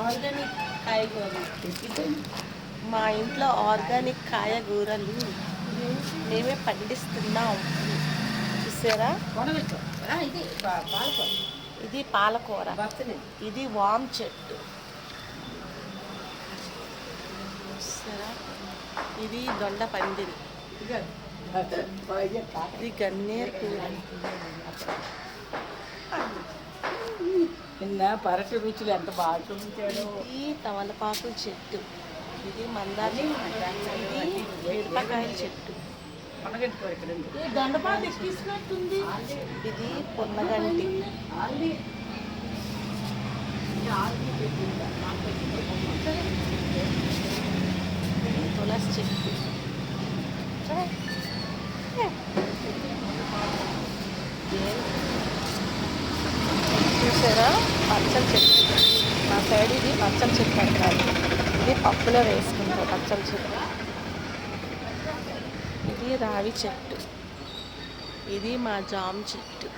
Organic కాయగూరలు. మా ఇంట్లో ఆర్గానిక్ కాయగూరలు మేమే పండిస్తున్నాం. చూసారా, ఇది పాలకూర, ఇది వామ్ చెట్టు. చూసారా, ఇది దొండ పందిరి, ఇది గన్నేరు కూర, నిన్న పరటి రుచులు ఎంత బాగా చూపించాడు. ఇది తమలపాకు చెట్టు, ఇది మందార, ఇది మిరపకాయల చెట్టు, ఇది పొన్నగంటి, ఇది తులసి చెట్టు. చూసారా, పచ్చల చెట్టు. మా సైడ్ ఇది పచ్చల చెట్టు అంటారు. ఇది పప్పులో వేసుకుంటారు పచ్చల చెట్టు. ఇది రావి చెట్టు, ఇది మా జామ చెట్టు.